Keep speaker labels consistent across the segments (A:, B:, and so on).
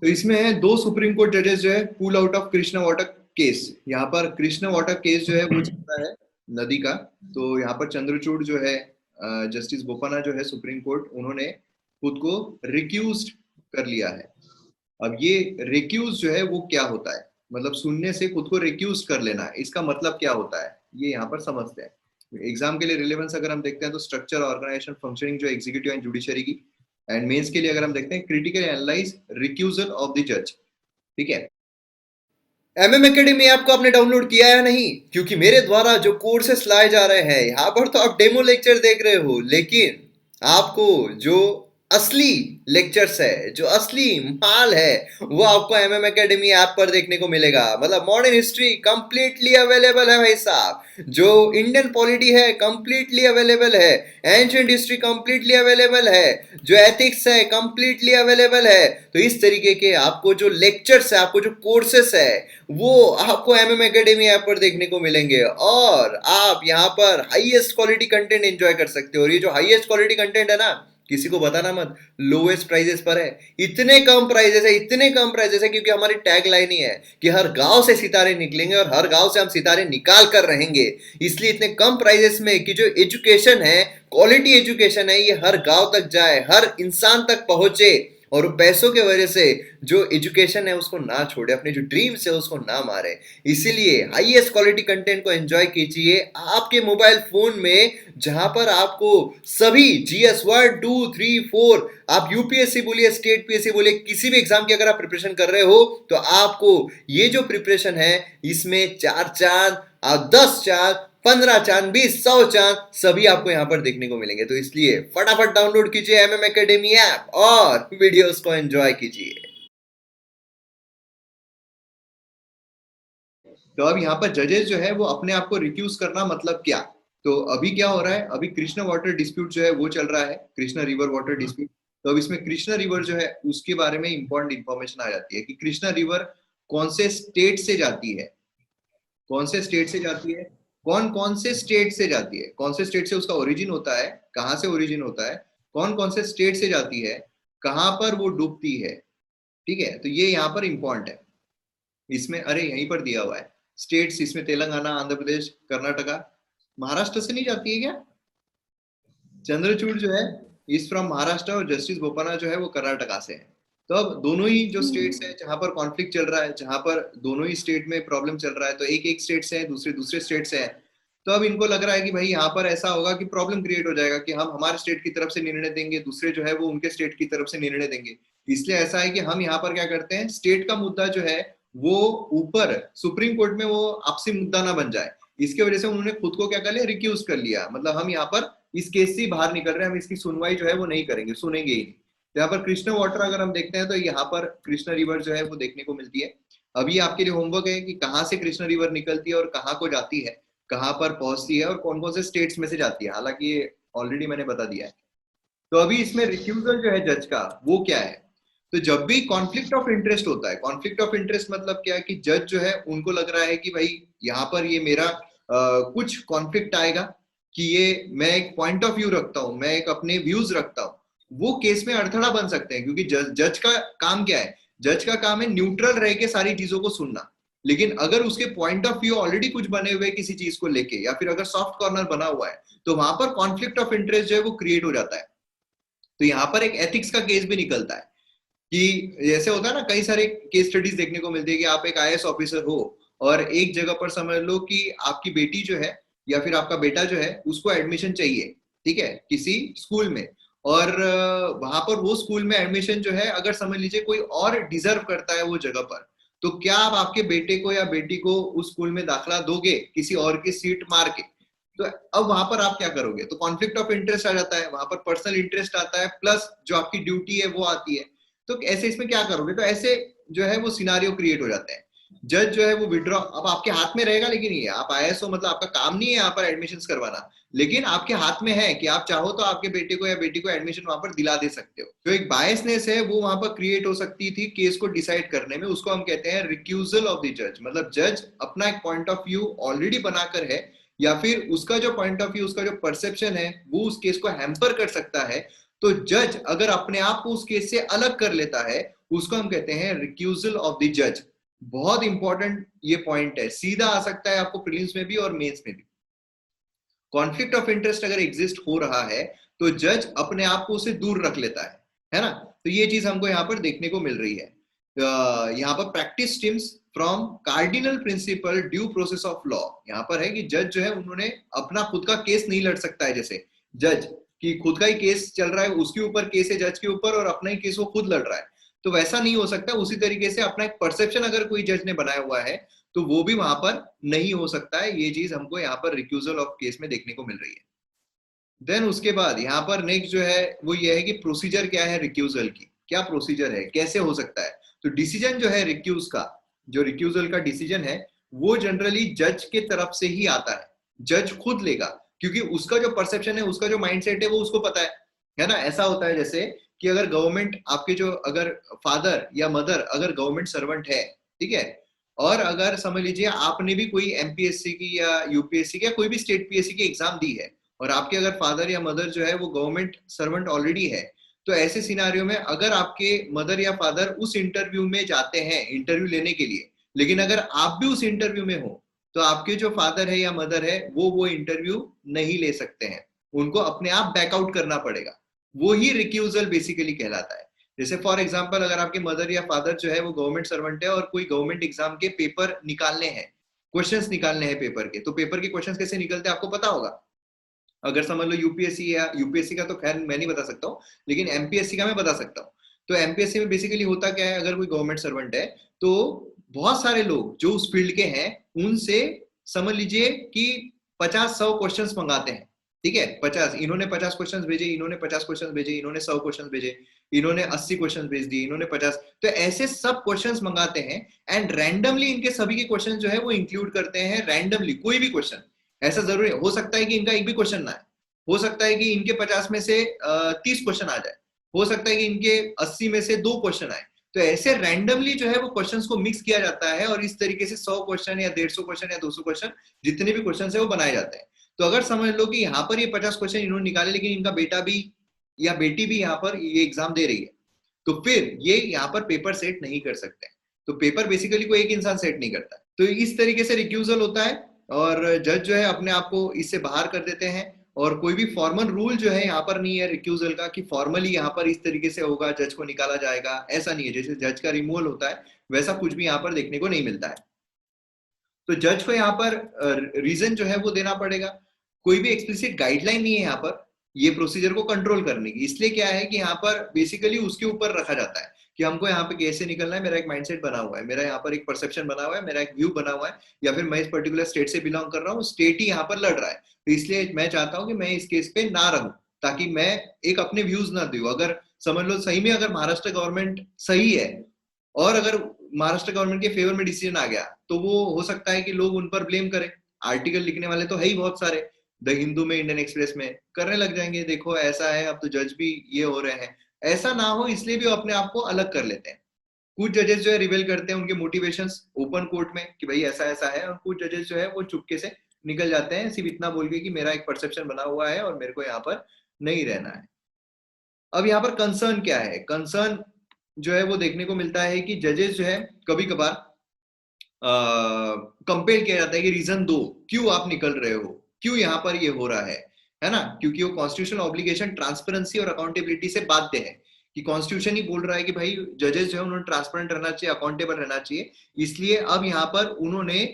A: तो इसमें है दो सुप्रीम कोर्ट जजेस जो है pull out of Krishna water case. यहाँ पर कृष्णा वाटर केस जो है वो चल रहा है नदी का। तो यहाँ पर चंद्रचूड़ जो है, जस्टिस बोपन्ना जो है सुप्रीम कोर्ट, उन्होंने खुद को रिक्यूज कर लिया है। अब ये रिक्यूज जो है वो क्या होता है, मतलब सुनने से खुद को रिक्यूज कर लेना है, इसका मतलब क्या होता है ये यहाँ पर समझते हैं। एग्जाम के लिए रिलेवेंस अगर हम देखते हैं तो स्ट्रक्चर, ऑर्गेनाइजेशन, फंक्शनिंग जो एग्जीक्यूटिव एंड जुडिशरी की। एंड मेंस के लिए अगर हम देखते हैं critical analyse recusal of the जज। ठीक है। एमएम एकेडमी ऐप को आपने डाउनलोड किया या नहीं? क्योंकि मेरे द्वारा जो कोर्सेस लाए जा रहे हैं यहाँ पर तो आप डेमो लेक्चर देख रहे हो, लेकिन आपको जो असली लेक्चर्स है, जो असली माल है, वो आपको एमएम एकेडमी ऐप पर देखने को मिलेगा। मतलब मॉडर्न हिस्ट्री कंप्लीटली अवेलेबल है भाई साहब, जो इंडियन पॉलिटी है कंप्लीटली अवेलेबल है, एंशिएंट हिस्ट्री कंप्लीटली अवेलेबल है, जो एथिक्स है कंप्लीटली अवेलेबल है। तो इस तरीके के आपको जो लेक्चर्स है, आपको जो कोर्सेस है, वो आपको एमएम एकेडमी ऐप पर देखने को मिलेंगे। और आप यहाँ पर हाईएस्ट क्वालिटी कंटेंट एंजॉय कर सकते हो। और ये जो हाईएस्ट क्वालिटी कंटेंट है ना, किसी को बताना मत, लोएस्ट प्राइजेस पर है। इतने कम प्राइजेस है, इतने कम प्राइजेस है, क्योंकि हमारी टैग लाइन ही है कि हर गांव से सितारे निकलेंगे और हर गांव से हम सितारे निकाल कर रहेंगे। इसलिए इतने कम प्राइजेस में कि जो एजुकेशन है, क्वालिटी एजुकेशन है, ये हर गांव तक जाए, हर इंसान तक पहुंचे, और पैसों के वजह से जो एजुकेशन है उसको ना छोड़े, अपने जो ड्रीम्स है उसको ना मारे। इसीलिए हाईएस्ट क्वालिटी कंटेंट को एंजॉय कीजिए आपके मोबाइल फोन में, जहां पर आपको सभी जीएस 1 2 3 4, आप यूपीएससी बोलिए, स्टेट पीएससी बोलिए, किसी भी एग्जाम की अगर आप प्रिपरेशन कर रहे हो, तो आपको ये जो प्रिपरेशन है इसमें 4 चांद, 10 चांद, 15 चांद, 20, 100 चांद सभी आपको यहाँ पर देखने को मिलेंगे। तो इसलिए फटाफट डाउनलोड कीजिए एमएम एकेडमी ऐप और वीडियोस को एंजॉय कीजिए। तो अब यहाँ पर जजेस जो है वो अपने आप को रिक्यूज करना मतलब क्या? तो अभी क्या हो रहा है, अभी कृष्णा वाटर डिस्प्यूट जो है वो चल रहा है, कृष्णा रिवर वाटर डिस्प्यूट। तो अब इसमें कृष्णा रिवर जो है उसके बारे में इंपॉर्टेंट इंफॉर्मेशन आ जाती है कि कृष्णा रिवर कौन से स्टेट से जाती है, कौन से स्टेट से जाती है, कौन कौन से स्टेट से जाती है, कौन से स्टेट से उसका ओरिजिन होता है, कहाँ से ओरिजिन होता है, कौन कौन से स्टेट से जाती है, कहाँ पर वो डूबती है। ठीक है, तो ये यहाँ पर इंपॉर्टेंट है। इसमें अरे यहीं पर दिया हुआ है स्टेट्स, इसमें तेलंगाना, आंध्र प्रदेश, कर्नाटका। महाराष्ट्र से नहीं जाती है क्या? चंद्रचूड़ जो है इज फ्रॉम महाराष्ट्र और जस्टिस बोपन्ना जो है वो कर्नाटका से है। तो अब दोनों ही जो स्टेट्स है जहां पर कॉन्फ्लिक्ट चल रहा है, जहां पर दोनों ही स्टेट में प्रॉब्लम चल रहा है, तो एक एक स्टेट से है, दूसरे दूसरे स्टेट से है। तो अब इनको लग रहा है कि भाई यहाँ पर ऐसा होगा कि प्रॉब्लम क्रिएट हो जाएगा कि हम हमारे स्टेट की तरफ से निर्णय देंगे, दूसरे जो है वो उनके स्टेट की तरफ से निर्णय देंगे। इसलिए ऐसा है कि हम यहाँ पर क्या करते हैं, स्टेट का मुद्दा जो है वो ऊपर सुप्रीम कोर्ट में वो आपसी मुद्दा ना बन जाए, इसकी वजह से उन्होंने खुद को क्या कर लिया, रिक्यूज कर लिया। मतलब हम यहाँ पर इस केस से बाहर निकल रहे हैं, हम इसकी सुनवाई जो है वो नहीं करेंगे, सुनेंगे ही नहीं। तो यहाँ पर कृष्णा वाटर अगर हम देखते हैं तो यहाँ पर कृष्णा रिवर जो है वो देखने को मिलती है। अभी आपके लिए होमवर्क है कि कहाँ से कृष्णा रिवर निकलती है और कहाँ को जाती है, कहाँ पर पहुंचती है और कौन कौन से स्टेट्स में से जाती है। हालांकि ये ऑलरेडी मैंने बता दिया है। तो अभी इसमें रिफ्यूजल जो है जज का वो क्या है? तो जब भी कॉन्फ्लिक्ट ऑफ इंटरेस्ट होता है, कॉन्फ्लिक्ट ऑफ इंटरेस्ट मतलब क्या है कि जज जो है उनको लग रहा है कि भाई यहाँ पर ये मेरा कुछ कॉन्फ्लिक्ट आएगा, कि ये मैं एक पॉइंट ऑफ व्यू रखता हूँ, मैं एक अपने व्यूज रखता हूँ, वो केस में अड़थड़ा बन सकते हैं। क्योंकि जज का काम क्या है, जज का काम है न्यूट्रल रह के सारी चीजों को सुनना। लेकिन अगर उसके पॉइंट ऑफ व्यू ऑलरेडी कुछ बने हुए किसी चीज को लेके, या फिर अगर सॉफ्ट कॉर्नर बना हुआ है, तो वहां पर कॉन्फ्लिक्ट ऑफ इंटरेस्ट जो है वो क्रिएट हो जाता है। तो यहाँ पर एक एथिक्स का केस भी निकलता है कि जैसे होता है ना, कई सारे केस स्टडीज देखने को मिलती है कि आप एक आईएएस ऑफिसर हो और एक जगह पर समझ लो कि आपकी बेटी जो है या फिर आपका बेटा जो है उसको एडमिशन चाहिए, ठीक है, किसी स्कूल में। और वहां पर वो स्कूल में एडमिशन जो है अगर समझ लीजिए कोई और डिजर्व करता है वो जगह पर, तो क्या आप आपके बेटे को या बेटी को उस स्कूल में दाखिला दोगे किसी और की सीट मार के? तो अब वहां पर आप क्या करोगे? तो कॉन्फ्लिक्ट ऑफ इंटरेस्ट आ जाता है, वहां पर पर्सनल इंटरेस्ट आता है, प्लस जो आपकी ड्यूटी है वो आती है। तो ऐसे इसमें क्या करोगे? तो ऐसे जो है वो सिनारियो क्रिएट हो जाते हैं। जज जो है वो विड्रॉ अब आपके हाथ में रहेगा, लेकिन ये आप आईएएस हो मतलब आपका काम नहीं है यहाँ पर एडमिशंस करवाना, लेकिन आपके हाथ में है कि आप चाहो तो आपके बेटे को या बेटी को एडमिशन वहां पर दिला दे सकते हो। जो एक बायसनेस है वो वहां पर क्रिएट हो सकती थी केस को डिसाइड करने में, उसको हम कहते हैं रिक्यूजल ऑफ द जज। मतलब जज अपना एक पॉइंट ऑफ व्यू ऑलरेडी बनाकर है, या फिर उसका जो पॉइंट ऑफ व्यू, उसका जो परसेप्शन है वो उस केस को हैम्पर कर सकता है। तो जज अगर अपने आप को उस केस से अलग कर लेता है, उसको हम कहते हैं रिक्यूजल ऑफ द जज। बहुत इंपॉर्टेंट ये पॉइंट है, सीधा आ सकता है आपको प्रीलिम्स में भी और मेंस में भी। कॉन्फ्लिक्ट ऑफ इंटरेस्ट अगर एग्जिस्ट हो रहा है तो जज अपने आप को उसे दूर रख लेता है ना। तो ये चीज हमको यहाँ पर देखने को मिल रही है। यहाँ पर practice stems from cardinal principle due process of law. यहाँ पर है कि जज जो है उन्होंने अपना खुद का केस नहीं लड़ सकता है, जैसे जज कि खुद का ही केस चल रहा है, उसके ऊपर केस है जज के ऊपर और अपना ही केस वो खुद लड़ रहा है, तो वैसा नहीं हो सकता। उसी तरीके से अपना एक परसेप्शन अगर कोई जज ने बनाया हुआ है तो वो भी वहां पर नहीं हो सकता है। ये चीज हमको यहाँ पर रिक्यूजल ऑफ केस में देखने को मिल रही है। देन उसके बाद यहाँ पर नेक्स्ट जो है वो ये है कि प्रोसीजर क्या है रिक्यूजल की, क्या प्रोसीजर है, कैसे हो सकता है। तो डिसीजन जो है रिक्यूज का, जो रिक्यूजल का डिसीजन है वो जनरली जज के तरफ से ही आता है, जज खुद लेगा, क्योंकि उसका जो परसेप्शन है, उसका जो माइंडसेट है वो उसको पता है ना। ऐसा होता है जैसे कि अगर गवर्नमेंट आपके जो अगर फादर या मदर अगर गवर्नमेंट सर्वेंट है, ठीक है, और अगर समझ लीजिए आपने भी कोई एमपीएससी की या यूपीएससी की या कोई भी स्टेट पीएससी की एग्जाम दी है और आपके अगर फादर या मदर जो है वो गवर्नमेंट सर्वेंट ऑलरेडी है, तो ऐसे सिनारियो में अगर आपके मदर या फादर उस इंटरव्यू में जाते हैं इंटरव्यू लेने के लिए, लेकिन अगर आप भी उस इंटरव्यू में हो तो आपके जो फादर है या मदर है वो इंटरव्यू नहीं ले सकते हैं, उनको अपने आप बैकआउट करना पड़ेगा। वो ही रिक्यूजल बेसिकली कहलाता है। जैसे फॉर एग्जाम्पल अगर आपके मदर या फादर जो है वो गवर्नमेंट सर्वेंट है और कोई गवर्नमेंट एग्जाम के पेपर निकालने हैं, क्वेश्चंस निकालने हैं पेपर के, तो पेपर के क्वेश्चंस कैसे निकलते हैं आपको पता होगा। अगर समझ लो यूपीएससी या यूपीएससी का तो खैर मैं नहीं बता सकता हूँ, लेकिन एमपीएससी का मैं बता सकता हूँ। तो एमपीएससी में बेसिकली होता क्या है, अगर कोई गवर्नमेंट सर्वेंट है तो बहुत सारे लोग जो उस फील्ड के हैं उनसे समझ लीजिए कि 50-100 क्वेश्चंस मंगाते हैं, ठीक है। 50, इन्होंने 50 क्वेश्चंस भेजे, इन्होंने 50 क्वेश्चंस भेजे, इन्होंने 100 क्वेश्चंस भेजे, इन्होंने 80 क्वेश्चंस भेज दिए, इन्होंने 50, तो ऐसे सब क्वेश्चंस मंगाते हैं एंड रैंडमली इनके सभी के क्वेश्चन जो है वो इंक्लूड करते हैं रैंडमली, कोई भी क्वेश्चन। ऐसा जरूरी हो सकता है कि इनका एक भी क्वेश्चन ना है, हो सकता है कि इनके 50 में से 30 क्वेश्चन आ जाए, हो सकता है कि इनके 80 में से 2 क्वेश्चन आए। तो ऐसे रैंडमली जो है वो क्वेश्चंस को मिक्स किया जाता है और इस तरीके से 100 क्वेश्चन या 150 क्वेश्चन या 200 क्वेश्चन जितने भी क्वेश्चन है वो बनाए जाते हैं। तो अगर समझ लो कि यहाँ पर ये 50 क्वेश्चन इन्होंने निकाले लेकिन इनका बेटा भी या बेटी भी यहाँ पर ये एग्जाम दे रही है, तो फिर ये यहाँ पर पेपर सेट नहीं कर सकते। तो पेपर बेसिकली कोई एक इंसान सेट नहीं करता। तो इस तरीके से रिक्यूजल होता है और जज जो है अपने आप को इससे बाहर कर देते हैं। और कोई भी फॉर्मल रूल जो है यहाँ पर नहीं है रिक्यूजल का कि फॉर्मली यहाँ पर इस तरीके से होगा, जज को निकाला जाएगा, ऐसा नहीं है। जैसे जज का रिमूवल होता है वैसा कुछ भी यहाँ पर देखने को नहीं मिलता है। तो जज को यहाँ पर रीजन जो है वो देना पड़ेगा। कोई भी एक्सप्लिसिट गाइडलाइन नहीं है यहाँ पर ये प्रोसीजर को कंट्रोल करने की। इसलिए क्या है कि यहाँ पर बेसिकली उसके ऊपर रखा जाता है कि हमको यहाँ पे कैसे निकलना है, मेरा एक माइंडसेट बना हुआ है, मेरा यहाँ पर एक परसेप्शन बना हुआ है, मेरा एक व्यू बना हुआ है, या फिर मैं इस पर्टिकुलर स्टेट से बिलोंग कर रहा हूँ, स्टेट ही यहाँ पर लड़ रहा है, तो इसलिए मैं चाहता हूँ कि मैं इस केस पे ना रहूं ताकि मैं एक अपने व्यूज ना दूं। अगर समझ लो सही में अगर महाराष्ट्र गवर्नमेंट सही है और अगर महाराष्ट्र गवर्नमेंट के फेवर में डिसीजन आ गया तो वो हो सकता है कि लोग उन पर ब्लेम करें। आर्टिकल लिखने वाले तो है ही बहुत सारे, द हिंदू में, इंडियन एक्सप्रेस में करने लग जाएंगे, देखो ऐसा है, अब तो जज भी ये हो रहे हैं। ऐसा ना हो इसलिए भी अपने आप को अलग कर लेते हैं। कुछ जजेस जो है रिवेल करते हैं उनके मोटिवेशंस ओपन कोर्ट में कि भाई ऐसा ऐसा है, और कुछ जजेस जो है वो चुपके से निकल जाते हैं सिर्फ इतना बोल के कि मेरा एक परसेप्शन बना हुआ है और मेरे को यहाँ पर नहीं रहना है। अब यहाँ पर कंसर्न क्या है, कंसर्न जो है वो देखने को मिलता है कि जजेस जो है कभी कभार कंपेल किया जाता है कि रीजन दो क्यों आप निकल रहे हो, क्यों यहाँ पर ये हो रहा है ना। क्योंकि वो कॉन्स्टिट्यूशनल ऑब्लिगेशन ट्रांसपेरेंसी और अकाउंटेबिलिटी से बाध्य है कि कॉन्स्टिट्यूशन ही बोल रहा है कि भाई जजेस जो है उन्होंने ट्रांसपेरेंट रहना चाहिए, अकाउंटेबल रहना चाहिए। इसलिए अब यहाँ पर उन्होंने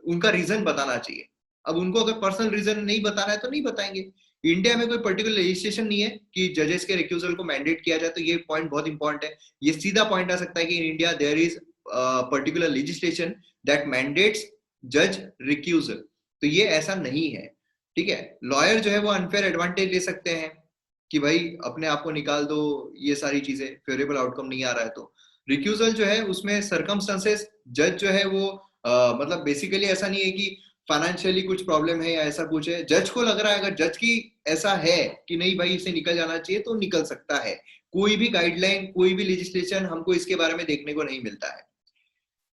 A: उनका रीजन बताना चाहिए। अब उनको अगर पर्सनल रीजन नहीं बताना है तो नहीं बताएंगे। इंडिया में कोई पर्टिकुलर लेजिस्लेशन नहीं है कि जजेस के रिक्यूजल को मैंडेट किया जाए, तो ये पॉइंट बहुत इंपॉर्टेंट है। ये सीधा पॉइंट आ सकता है कि in India there is particular legislation that mandates जज रिक्यूजल, तो ये ऐसा नहीं है, ठीक है। लॉयर जो है वो अनफेयर एडवांटेज ले सकते हैं कि भाई अपने आप को निकाल दो, ये सारी चीजें फेवरेबल आउटकम नहीं आ रहा है। तो रिक्यूजल जो है उसमें सर्कमस्टेंसेस जज जो है वो मतलब बेसिकली ऐसा नहीं है कि फाइनेंशियली कुछ प्रॉब्लम है या ऐसा कुछ है, जज को लग रहा है, अगर जज की ऐसा है कि नहीं भाई इसे निकल जाना चाहिए तो निकल सकता है। कोई भी गाइडलाइन, कोई भी लेजिस्लेशन हमको इसके बारे में देखने को नहीं मिलता है।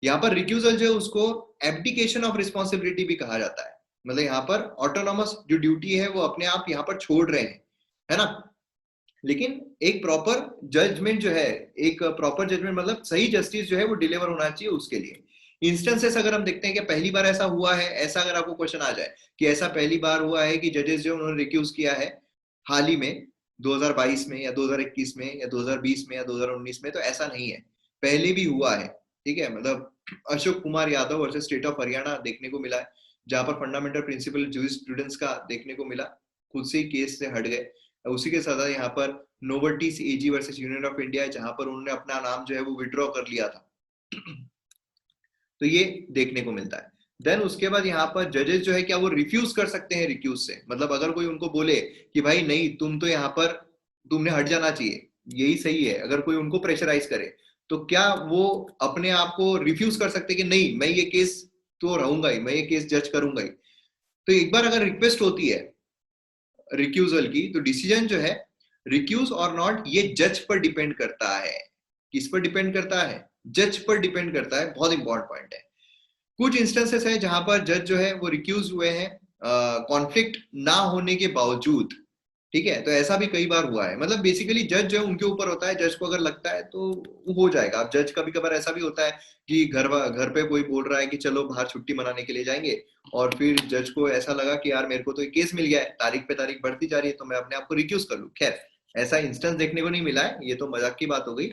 A: यहाँ पर रिक्यूजल जो है उसको एब्डिकेशन ऑफ रिस्पॉन्सिबिलिटी भी कहा जाता है। मतलब यहाँ पर ऑटोनॉमस जो ड्यूटी है वो अपने आप यहाँ पर छोड़ रहे हैं, है ना। लेकिन एक प्रॉपर जजमेंट जो है, एक प्रॉपर जजमेंट मतलब सही जस्टिस जो है वो डिलीवर होना चाहिए उसके लिए। इंस्टेंसेस अगर हम देखते हैं कि पहली बार ऐसा हुआ है, ऐसा अगर आपको क्वेश्चन आ जाए कि ऐसा पहली बार हुआ है कि जजेस जो उन्होंने रिक्यूज किया है हाल ही में 2022 में या 2021 में या 2020 में या 2019 में, तो ऐसा नहीं है, पहले भी हुआ है। ठीक है, मतलब Ashok Kumar Yadav versus state of Haryana देखने को मिला है, जहां पर फंडामेंटल प्रिंसिपल जूरिस्प्रूडेंस का देखने को मिला, खुद से ही केस से हट गए। उसी के साथ यहाँ पर नोवर्टीज एजी वर्सेस यूनियन ऑफ इंडिया, जहां पर उन्होंने अपना नाम जो है वो विड्रॉ कर लिया था। तो ये देखने को मिलता है। देन उसके बाद यहाँ पर जजेस जो है क्या वो रिफ्यूज कर सकते हैं रिक्यूज से, मतलब अगर कोई उनको बोले कि भाई नहीं तुम तो यहाँ पर तुमने हट जाना चाहिए, यही सही है, अगर कोई उनको प्रेशराइज करे तो क्या वो अपने आप को रिफ्यूज कर सकते कि नहीं मैं ये केस तो रहूंगा ही, मैं ये केस जज करूंगा ही। तो एक बार अगर रिक्वेस्ट होती है रिक्यूजल की, तो डिसीजन जो है रिक्यूज और नॉट ये जज पर डिपेंड करता है। किस पर डिपेंड करता है? जज पर डिपेंड करता है, बहुत इंपॉर्टेंट पॉइंट है। कुछ इंस्टेंसेस है जहां पर जज जो है वो रिक्यूज हुए हैं कॉन्फ्लिक्ट ना होने के बावजूद। ठीक है, तो ऐसा भी कई बार हुआ है, मतलब बेसिकली जज जो है उनके ऊपर होता है, जज को अगर लगता है तो वो हो जाएगा। अब जज कभी कभार ऐसा भी होता है कि घर पे कोई बोल रहा है कि चलो बाहर छुट्टी मनाने के लिए जाएंगे, और फिर जज को ऐसा लगा कि यार मेरे को तो एक केस मिल गया है, तारीख पे तारीख बढ़ती जा रही है, तो मैं अपने आप को रिक्यूज कर लूं। खैर ऐसा इंस्टेंस देखने को नहीं मिला है, ये तो मजाक की बात हो गई।